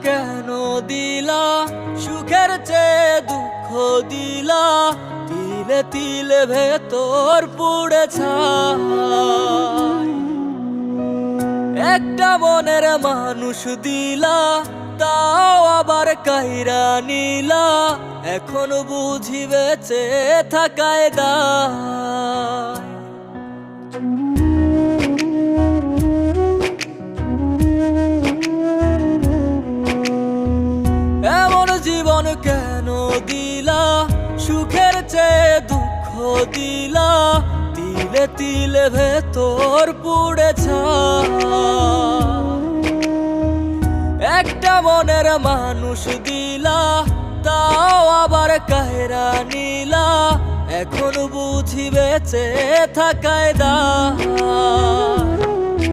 কেন দিলা, সুখের চেয়ে দুঃখ দিলা, তিলে তিলে ভেতর পুড়ে ছাই। একটা মনের মানুষ দিলা, তাও আবার কাইরা নিলা, এখন বুঝি বেঁচে থাকায় দায়। এমন জীবন কেন দিলা, সুখের চেয়ে দুঃখ দিলা, তিলে তিলে ভেতর পুড়ে ছাই। একটা মনের মানুষ দিলা, তাও আবার কাহেরা নিলা, এখন বুঝি বেঁচে থাকায় দায়।